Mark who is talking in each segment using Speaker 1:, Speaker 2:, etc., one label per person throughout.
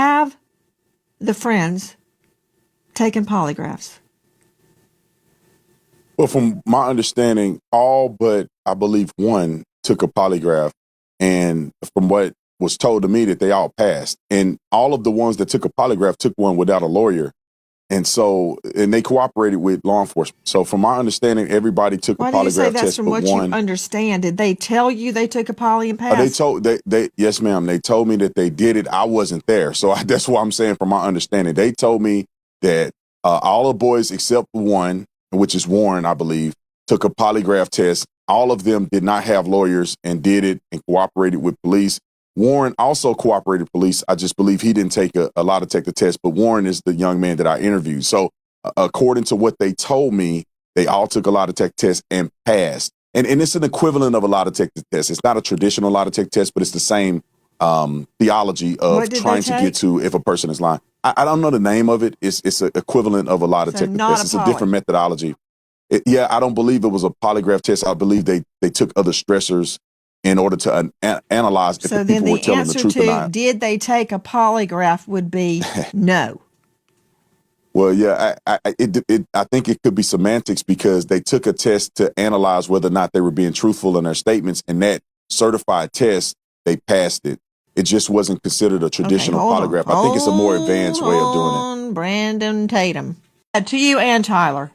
Speaker 1: Have the friends taken polygraphs?
Speaker 2: Well, from my understanding, all but I believe one took a polygraph, and from what was told to me, that they all passed, and all of the ones that took a polygraph took one without a lawyer, and they cooperated with law enforcement. So, from my understanding, everybody took a
Speaker 1: Why do you say
Speaker 2: polygraph
Speaker 1: that's
Speaker 2: test
Speaker 1: from
Speaker 2: but
Speaker 1: what you
Speaker 2: one.
Speaker 1: understand? Did they tell you they took a poly and
Speaker 2: They
Speaker 1: passed?
Speaker 2: told they yes, ma'am. They told me that they did it. I wasn't there, so that's what I'm saying. From my understanding, they told me that all the boys except one, which is Warren, I believe, took a polygraph test. All of them did not have lawyers and did it and cooperated with police. Warren also cooperated with police. I just believe he didn't take a lot to take the test, but Warren is the young man that I interviewed. So, according to what they told me, they all took a lot to take tests and passed. And it's an equivalent of a lie detector test. It's not a traditional lie detector test, but it's the same theology of
Speaker 1: What did they
Speaker 2: trying to get
Speaker 1: take?
Speaker 2: to if a person is lying. I don't know the name of it. It's an equivalent of a lie
Speaker 1: So
Speaker 2: detector
Speaker 1: not
Speaker 2: test.
Speaker 1: a
Speaker 2: It's a different
Speaker 1: poly.
Speaker 2: methodology. Yeah, I don't believe it was a polygraph test. I believe they took other stressors in order to analyze if the
Speaker 1: So then
Speaker 2: people were
Speaker 1: the
Speaker 2: telling the
Speaker 1: answer
Speaker 2: truth or
Speaker 1: to
Speaker 2: not.
Speaker 1: did they take a polygraph would be no.
Speaker 2: Well, yeah, I think it could be semantics because they took a test to analyze whether or not they were being truthful in their statements, and that certified test, they passed it. It just wasn't considered a
Speaker 1: Okay,
Speaker 2: traditional
Speaker 1: hold on.
Speaker 2: polygraph. I think it's a more advanced
Speaker 1: Hold
Speaker 2: way of doing it.
Speaker 1: on, Brandon Tatum. To you and Tyler,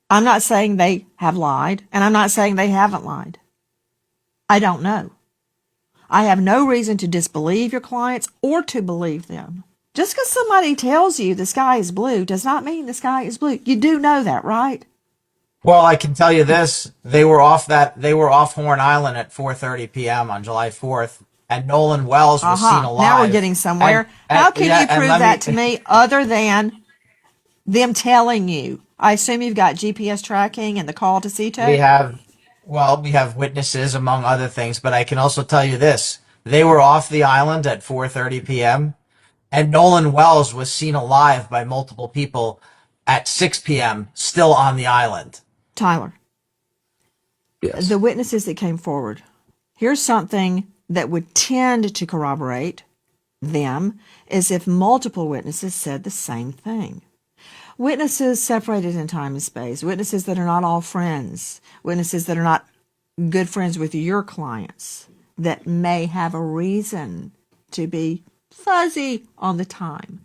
Speaker 1: I'm not saying they have lied, and I'm not saying they haven't lied. I don't know. I have no reason to disbelieve your clients or to believe them. Just because somebody tells you the sky is blue does not mean the sky is blue. You do know that, right?
Speaker 3: Well, I can tell you this: they were off Horn Island at 4:30 p.m. on July 4th, and Nolan Wells was seen
Speaker 1: Aha. Now we're
Speaker 3: alive.
Speaker 1: getting
Speaker 3: And,
Speaker 1: somewhere.
Speaker 3: and
Speaker 1: How can
Speaker 3: yeah,
Speaker 1: you
Speaker 3: and
Speaker 1: prove
Speaker 3: let
Speaker 1: that
Speaker 3: me
Speaker 1: to me other than them telling you? I assume you've got GPS tracking and the call to
Speaker 3: we
Speaker 1: CTO.
Speaker 3: have we have witnesses among other things, but I can also tell you this: they were off the island at 4:30 p.m. and Nolan Wells was seen alive by multiple people at 6 p.m. still on the island.
Speaker 1: Tyler,
Speaker 4: Yes.
Speaker 1: the witnesses that came forward, here's something that would tend to corroborate them is if multiple witnesses said the same thing. Witnesses separated in time and space, witnesses that are not all friends, witnesses that are not good friends with your clients, that may have a reason to be fuzzy on the time.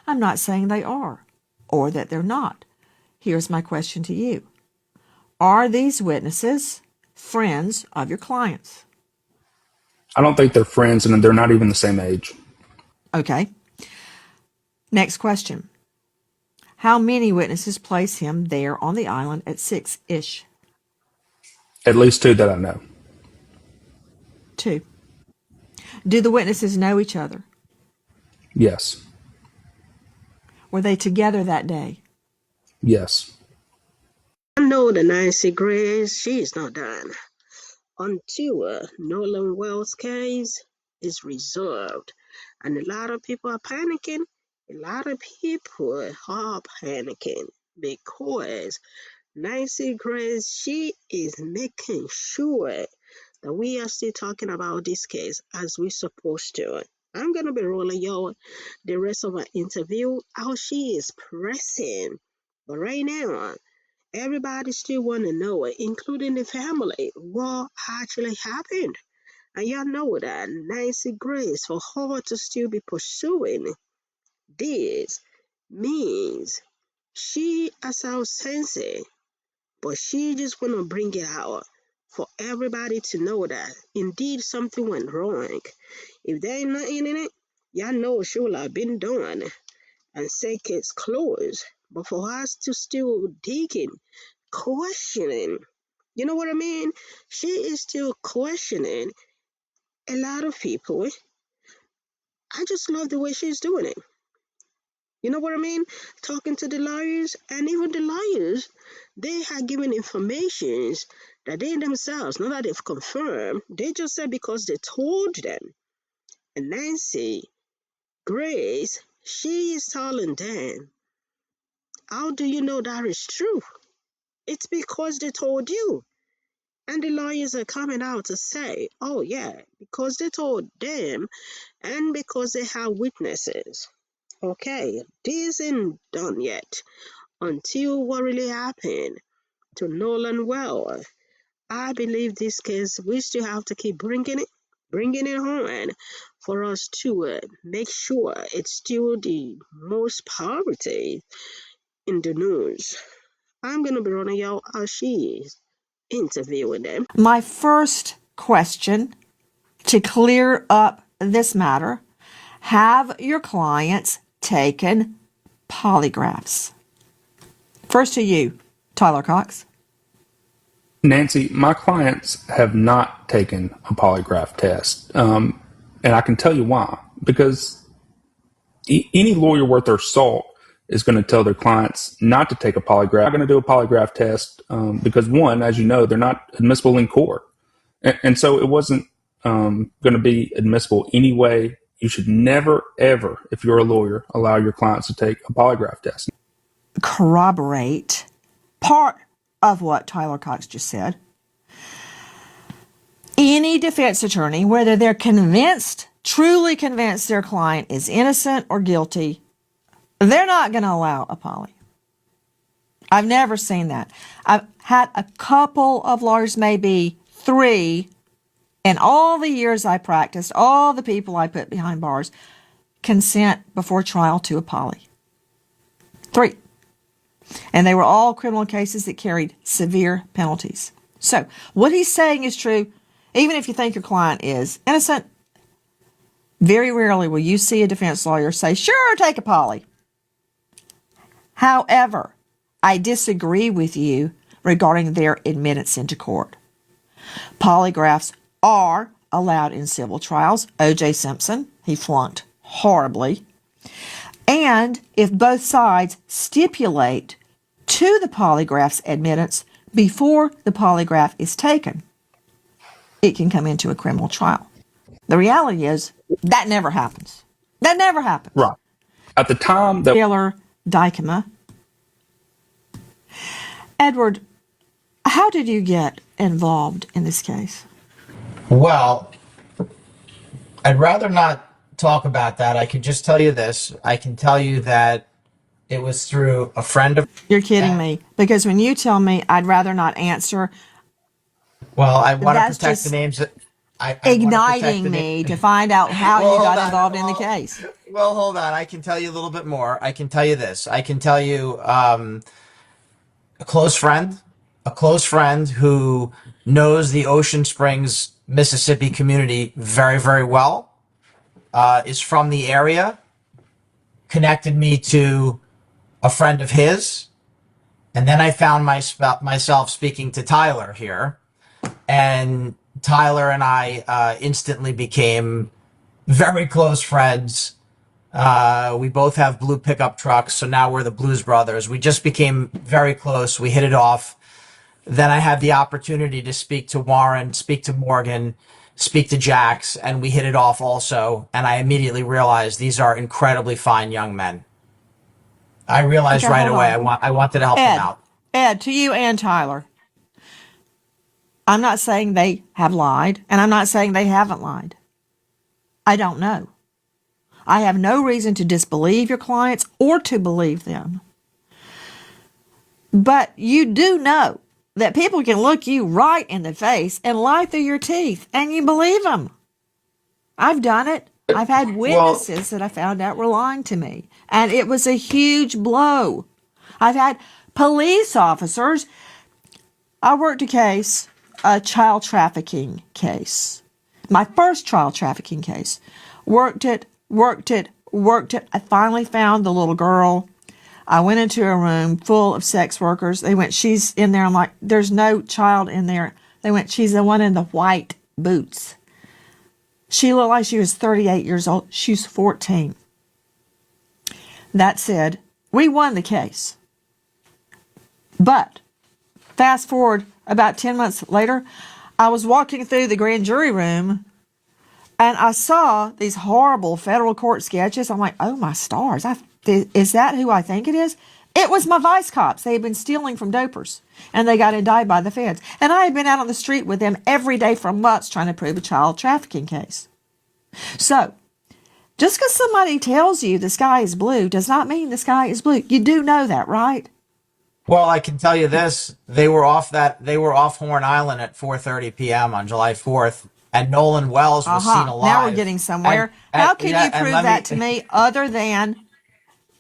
Speaker 1: I'm not saying they are or that they're not. Here's my question to you. Are these witnesses friends of your clients?
Speaker 4: I don't think they're friends, and they're not even the same age.
Speaker 1: Okay. Next question. How many witnesses place him there on the island at 6-ish?
Speaker 4: At least two that I know.
Speaker 1: Two. Do the witnesses know each other?
Speaker 4: Yes.
Speaker 1: Were they together that day?
Speaker 4: Yes.
Speaker 5: I know the Nancy Grace, she is not done until Nolan Wells case is resolved. And a lot of people are panicking. A lot of people are panicking because Nancy Grace, she is making sure that we are still talking about this case as we're supposed to. I'm going to be rolling y'all the rest of our interview, how she is pressing. But right now, everybody still want to know it, including the family, what actually happened. And y'all know that Nancy Grace, for her to still be pursuing this, means she has our sensei, but she just want to bring it out for everybody to know that indeed something went wrong. If there ain't nothing in it, y'all know she will have been done and say case closed. But for us to still digging, questioning, you know what I mean? She is still questioning a lot of people. I just love the way she's doing it. You know what I mean? Talking to the lawyers, and even the lawyers, they have given informations that they themselves, not that they've confirmed, they just said because they told them. And Nancy Grace, she is telling them, how do you know that is true? It's because they told you. And the lawyers are coming out to say, oh, yeah, because they told them and because they have witnesses. Okay, this isn't done yet until what really happened to Nolan Wells. I believe this case, we still have to keep bringing it on for us to make sure it's still the most priority in the news. I'm going to be running y'all how she is interviewing them.
Speaker 1: My first question to clear up this matter: have your clients taken polygraphs? First to you, Tyler Cox.
Speaker 4: Nancy, my clients have not taken a polygraph test. And I can tell you why. Because any lawyer worth their salt is going to tell their clients not to take a polygraph. Not going to do a polygraph test because, one, as you know, they're not admissible in court. And so it wasn't going to be admissible anyway. You should never, ever, if you're a lawyer, allow your clients to take a polygraph test.
Speaker 1: Corroborate part of what Tyler Cox just said. Any defense attorney, whether they're convinced, truly convinced their client is innocent or guilty, they're not going to allow a poly. I've never seen that. I've had a couple of lawyers, maybe 3, in all the years I practiced, all the people I put behind bars, consent before trial to a poly. 3. And they were all criminal cases that carried severe penalties. So what he's saying is true. Even if you think your client is innocent, very rarely will you see a defense lawyer say, sure, take a poly. However, I disagree with you regarding their admittance into court. Polygraphs are allowed in civil trials. O.J. Simpson, he flunked horribly. And if both sides stipulate to the polygraph's admittance before the polygraph is taken, it can come into a criminal trial. The reality is that never happens. That never happens.
Speaker 4: Right. At the time that
Speaker 1: Taylor Dykema. Edward, how did you get involved in this case?
Speaker 3: Well, I'd rather not talk about that. I can just tell you this. I can tell you that it was through a friend of.
Speaker 1: You're kidding me. Because when you tell me I'd rather not answer,
Speaker 3: Well, I want to
Speaker 1: that's
Speaker 3: protect the
Speaker 1: just
Speaker 3: names. I want to protect
Speaker 1: igniting
Speaker 3: the
Speaker 1: me to find out how
Speaker 3: Well,
Speaker 1: you
Speaker 3: hold
Speaker 1: got
Speaker 3: on.
Speaker 1: involved in the case.
Speaker 3: Well, hold on. I can tell you a little bit more. I can tell you this. I can tell you a close friend who knows the Ocean Springs, Mississippi community very, very well, is from the area, connected me to a friend of his. And then I found myself speaking to Tyler here. And Tyler and I instantly became very close friends. We both have blue pickup trucks, so now we're the Blues Brothers. We just became very close. We hit it off. Then I had the opportunity to speak to Warren, speak to Morgan, speak to Jax, and we hit it off also. And I immediately realized these are incredibly fine young men. I realized
Speaker 1: Okay,
Speaker 3: right
Speaker 1: hold
Speaker 3: away
Speaker 1: on.
Speaker 3: I wanted to help them
Speaker 1: Ed,
Speaker 3: out.
Speaker 1: Ed, to you and Tyler, I'm not saying they have lied, and I'm not saying they haven't lied. I don't know. I have no reason to disbelieve your clients or to believe them. But you do know that people can look you right in the face and lie through your teeth, and you believe them. I've done it. I've had witnesses that I found out were lying to me, and it was a huge blow. I've had police officers. I worked a child trafficking case. My first child trafficking case. Worked it. I finally found the little girl. I went into a room full of sex workers. They went, she's in there. I'm like, there's no child in there. They went, she's the one in the white boots. She looked like she was 38 years old. She's 14. That said, we won the case. But fast forward about 10 months later, I was walking through the grand jury room and I saw these horrible federal court sketches. I'm like, oh my stars. Is that who I think it is? It was my vice cops. They had been stealing from dopers, and they got indicted by the feds. And I had been out on the street with them every day for months trying to prove a child trafficking case. So, just because somebody tells you the sky is blue does not mean the sky is blue. You do know that, right?
Speaker 3: Well, I can tell you this: they were off Horn Island at 4:30 p.m. on July 4th, and Nolan Wells was seen alive.
Speaker 1: Now we're getting somewhere. How can you prove that to me other than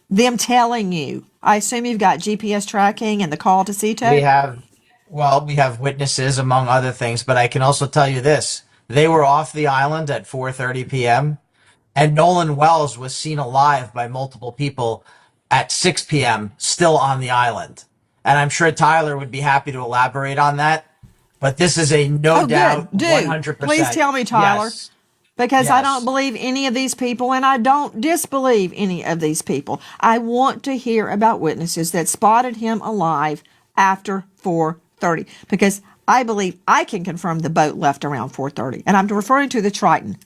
Speaker 1: them telling you? I assume you've got GPS tracking and the call to Cito.
Speaker 3: We have witnesses among other things, but I can also tell you this: they were off the island at 4:30 p.m. and Nolan Wells was seen alive by multiple people at 6 p.m. still on the island. And I'm sure Tyler would be happy to elaborate on that. But this is a no doubt
Speaker 1: Good.
Speaker 3: 100%.
Speaker 1: Please tell me, Tyler.
Speaker 3: Yes.
Speaker 1: Because I
Speaker 3: Yes.
Speaker 1: don't believe any of these people, and I don't disbelieve any of these people. I want to hear about witnesses that spotted him alive after 4:30, because I believe I can confirm the boat left around 4:30, and I'm referring to the Triton.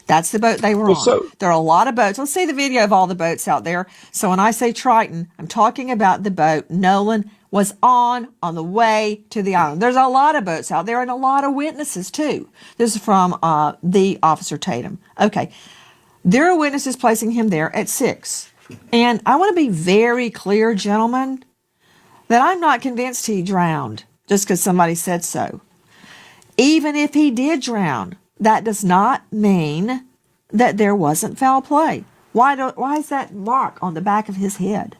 Speaker 1: That's the boat they were
Speaker 4: Well,
Speaker 1: on.
Speaker 4: so
Speaker 1: There are a lot of boats. Let's see the video of all the boats out there. So when I say Triton, I'm talking about the boat Nolan was on the way to the island. There's a lot of boats out there and a lot of witnesses too. This is from the Officer Tatum. Okay. There are witnesses placing him there at 6. And I want to be very clear, gentlemen, that I'm not convinced he drowned just because somebody said so. Even if he did drown, that does not mean that there wasn't foul play. Why is that mark on the back of his head?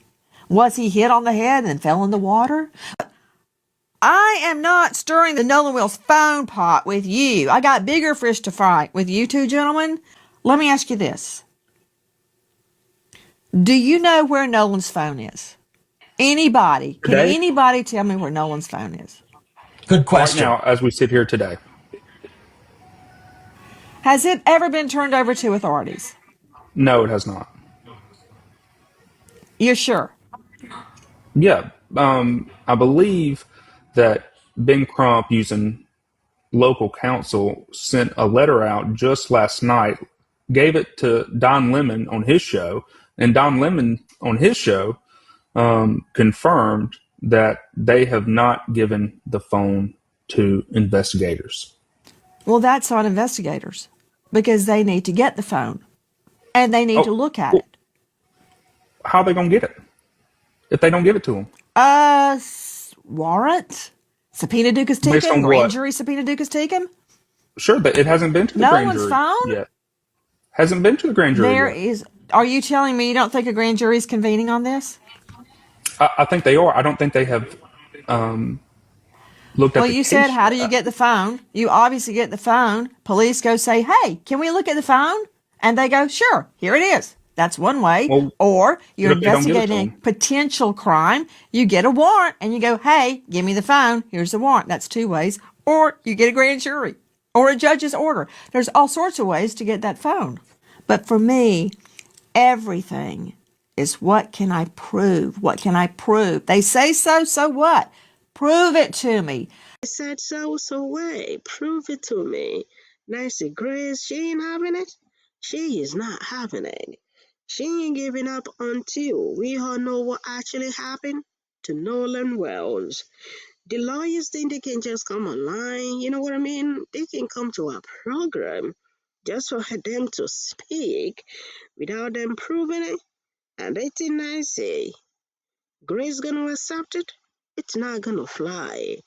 Speaker 1: Was he hit on the head and fell in the water? I am not stirring the Nolan Wells phone pot with you. I got bigger fish to fry with you two gentlemen. Let me ask you this. Do you know where Nolan's phone is? Anybody? Can
Speaker 4: Today?
Speaker 1: anybody tell me where Nolan's phone is?
Speaker 3: Good
Speaker 4: right
Speaker 3: question.
Speaker 4: now, as we sit here today,
Speaker 1: Has it ever been turned over to authorities?
Speaker 4: no, it has not.
Speaker 1: You're sure?
Speaker 4: Yeah, I believe that Ben Crump, using local counsel, sent a letter out just last night, gave it to Don Lemon on his show, and Don Lemon on his show confirmed that they have not given the phone to investigators.
Speaker 1: Well, that's on investigators because they need to get the phone and they need to
Speaker 4: Oh,
Speaker 1: look at
Speaker 4: well,
Speaker 1: it.
Speaker 4: how are they going to get it if they don't give it to them?
Speaker 1: Warrant? Subpoena Dukas
Speaker 4: Based
Speaker 1: Teakum?
Speaker 4: on
Speaker 1: Grand
Speaker 4: what?
Speaker 1: jury subpoena Dukas Teakum?
Speaker 4: Sure, but it hasn't been to the
Speaker 1: No
Speaker 4: grand
Speaker 1: one's
Speaker 4: jury
Speaker 1: phone?
Speaker 4: yet. Hasn't been to the grand jury
Speaker 1: There
Speaker 4: yet.
Speaker 1: is. Are you telling me you don't think a grand jury is convening on this?
Speaker 4: I think they are. I don't think they have looked at
Speaker 1: Well,
Speaker 4: the
Speaker 1: you said,
Speaker 4: case
Speaker 1: how do you
Speaker 4: yet.
Speaker 1: get the phone? You obviously get the phone. Police go say, hey, can we look at the phone? And they go, sure, here it is. That's one way.
Speaker 4: Well,
Speaker 1: Or you're
Speaker 4: what if they don't give it to
Speaker 1: investigating
Speaker 4: them?
Speaker 1: potential crime. You get a warrant and you go, hey, give me the phone. Here's the warrant. That's 2 ways. Or you get a grand jury or a judge's order. There's all sorts of ways to get that phone. But for me, everything is, what can I prove? What can I prove? They say so, so what? Prove it to me.
Speaker 5: I said so wait, prove it to me. Nancy Grace, she ain't having it. She is not having it. She ain't giving up until we all know what actually happened to Nolan Wells. The lawyers think they can just come online, you know what I mean? They can come to our program just for them to speak without them proving it. And they think I say Grace gonna accept it? It's not gonna fly.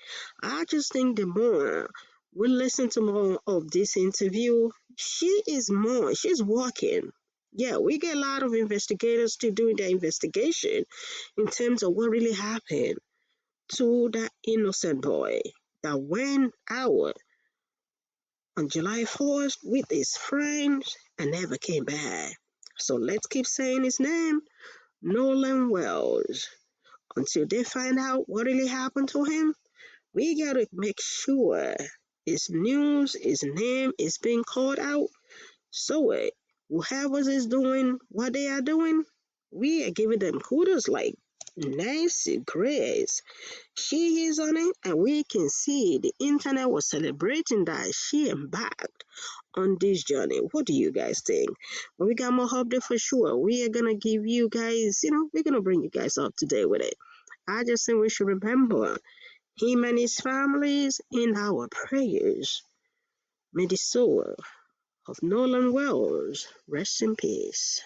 Speaker 5: I just think the more we listen to more of this interview, she's working. Yeah, we get a lot of investigators to do their investigation in terms of what really happened to that innocent boy that went out on July 4th with his friends and never came back. So let's keep saying his name, Nolan Wells. Until they find out what really happened to him, we gotta make sure his news, his name is being called out. So whoever is doing what they are doing, we are giving them kudos like Nancy Grace. She is on it, and we can see the internet was celebrating that she embarked on this journey. What do you guys think? Well, we got more update for sure. We are gonna give you guys, we're gonna bring you guys up to date with it. I just think we should remember him and his families in our prayers. May the soul of Nolan Wells rest in peace.